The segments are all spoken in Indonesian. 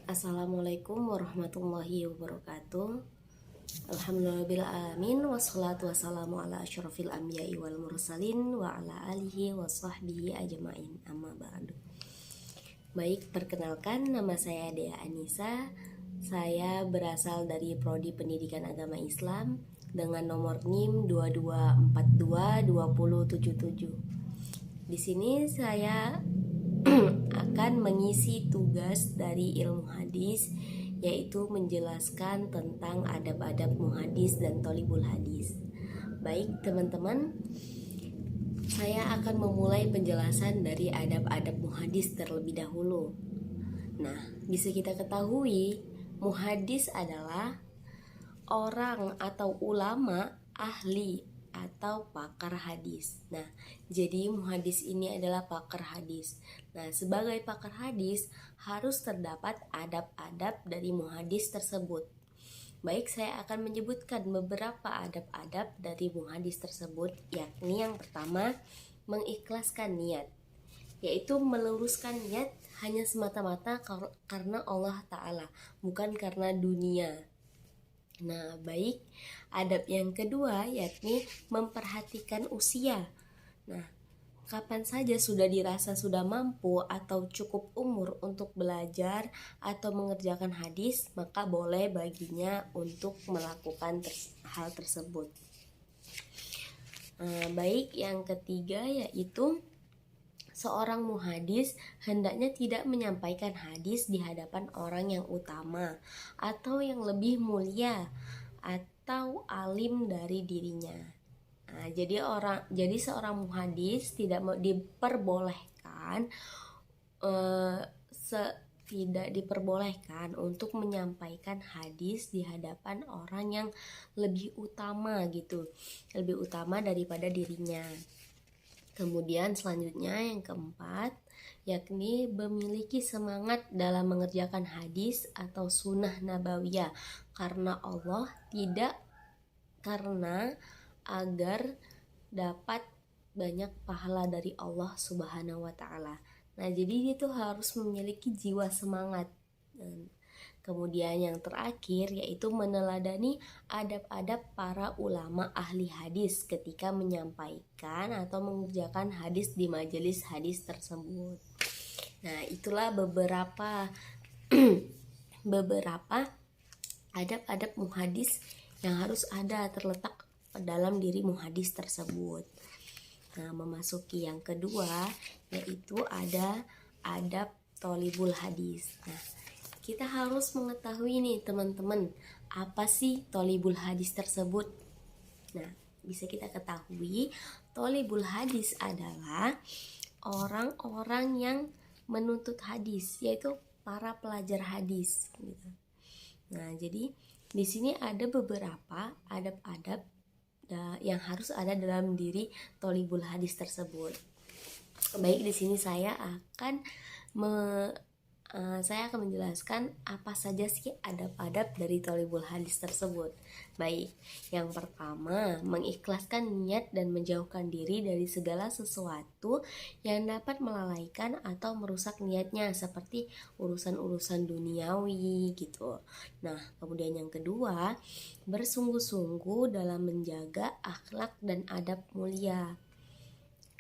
Assalamualaikum warahmatullahi wabarakatuh. Alhamdulillahirrahmanirrahim. Wassalatu wassalamu ala asyrafil anbiya'i wal mursalin wa ala alihi wa sahbihi ajma'in. Amma ba'du. Baik, perkenalkan, nama saya Dea Anissa. Saya berasal dari Prodi Pendidikan Agama Islam dengan nomor NIM 22422077. Di sini saya akan mengisi tugas dari ilmu hadis, yaitu menjelaskan tentang adab-adab muhadis dan tholibul hadis. Baik teman-teman, saya akan memulai penjelasan dari adab-adab muhadis terlebih dahulu. Nah, bisa kita ketahui, muhadis adalah orang atau ulama ahli atau pakar hadis. Nah, jadi muhadis ini adalah pakar hadis. Nah, sebagai pakar hadis harus terdapat adab-adab dari muhadis tersebut. Baik, saya akan menyebutkan beberapa adab-adab dari muhadis tersebut, yakni yang pertama, mengikhlaskan niat, yaitu meluruskan niat hanya semata-mata karena Allah Ta'ala, bukan karena dunia. Nah, baik, adab yang kedua yakni memperhatikan usia. Nah, kapan saja sudah dirasa sudah mampu atau cukup umur untuk belajar atau mengerjakan hadis, maka boleh baginya untuk melakukan hal tersebut. Baik, yang ketiga yaitu seorang muhadis hendaknya tidak menyampaikan hadis di hadapan orang yang utama atau yang lebih mulia atau alim dari dirinya. Nah, jadi seorang muhadis tidak diperbolehkan tidak diperbolehkan untuk menyampaikan hadis di hadapan orang yang lebih utama gitu, lebih utama daripada dirinya. Kemudian selanjutnya yang keempat, yakni memiliki semangat dalam mengerjakan hadis atau sunnah nabawiyah karena Allah, tidak karena agar dapat banyak pahala dari Allah Subhanahu wa Ta'ala. Nah, jadi dia tuh harus memiliki jiwa semangat. Kemudian yang terakhir yaitu meneladani adab-adab para ulama ahli hadis ketika menyampaikan atau mengerjakan hadis di majelis hadis tersebut. Nah, itulah beberapa adab-adab muhadis yang harus ada terletak dalam diri muhadis tersebut. Nah, memasuki yang kedua yaitu ada adab tholibul hadis. Nah, kita harus mengetahui nih teman-teman, apa sih tholibul hadis tersebut? Nah, bisa kita ketahui tholibul hadis adalah orang-orang yang menuntut hadis, yaitu para pelajar hadis gitu. Nah, jadi di sini ada beberapa adab-adab yang harus ada dalam diri tholibul hadis tersebut. Baik, di sini saya akan menjelaskan apa saja sih adab-adab dari tholibul hadis tersebut. Baik, yang pertama, mengikhlaskan niat dan menjauhkan diri dari segala sesuatu yang dapat melalaikan atau merusak niatnya, seperti urusan-urusan duniawi gitu. Nah, kemudian yang kedua, bersungguh-sungguh dalam menjaga akhlak dan adab mulia.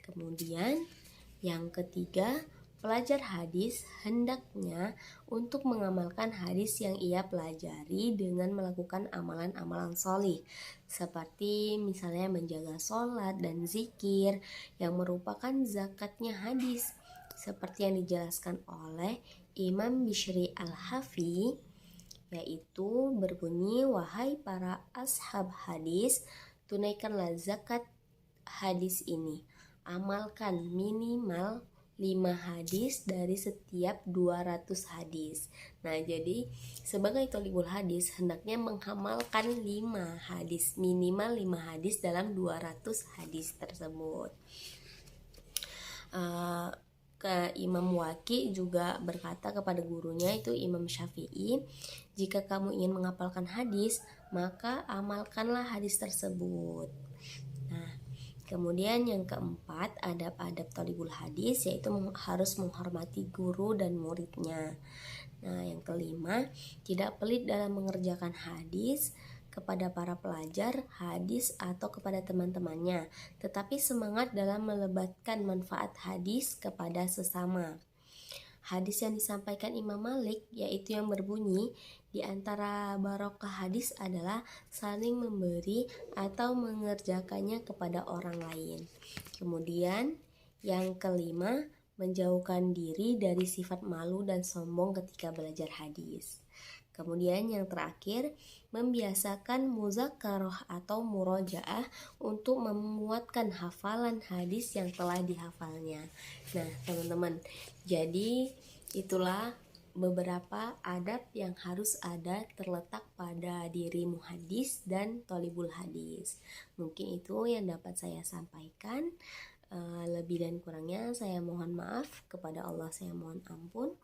Kemudian yang ketiga, pelajar hadis hendaknya untuk mengamalkan hadis yang ia pelajari dengan melakukan amalan-amalan sholih, seperti misalnya menjaga sholat dan zikir yang merupakan zakatnya hadis, seperti yang dijelaskan oleh Imam Bishri Al-Hafi, yaitu berbunyi, wahai para ashab hadis, tunaikanlah zakat hadis ini, amalkan minimal 5 hadis dari setiap 200 hadis. Nah, jadi sebagai tholibul hadis hendaknya mengamalkan 5 hadis, minimal 5 hadis dalam 200 hadis tersebut. Imam Waqi juga berkata kepada gurunya, itu Imam Syafi'i, jika kamu ingin menghafalkan hadis, maka amalkanlah hadis tersebut. Nah, Kemudian yang keempat, adab-adab thalibul hadis, yaitu harus menghormati guru dan muridnya. Nah, yang kelima, tidak pelit dalam mengerjakan hadis kepada para pelajar hadis atau kepada teman-temannya, tetapi semangat dalam melebatkan manfaat hadis kepada sesama. Hadis yang disampaikan Imam Malik yaitu yang berbunyi, di antara barokah hadis adalah saling memberi atau mengerjakannya kepada orang lain. Kemudian yang kelima, menjauhkan diri dari sifat malu dan sombong ketika belajar hadis. Kemudian yang terakhir, membiasakan muzakaroh atau murojaah untuk menguatkan hafalan hadis yang telah dihafalnya. Nah, teman-teman, jadi itulah beberapa adab yang harus ada terletak pada diri muhadis dan thalibul hadis. Mungkin itu yang dapat saya sampaikan. Lebih dan kurangnya saya mohon maaf, kepada Allah saya mohon ampun.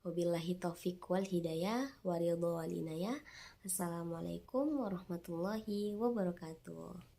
Wabillahi taufiq wal hidayah wa ridha wal inayah. Assalamualaikum warahmatullahi wabarakatuh.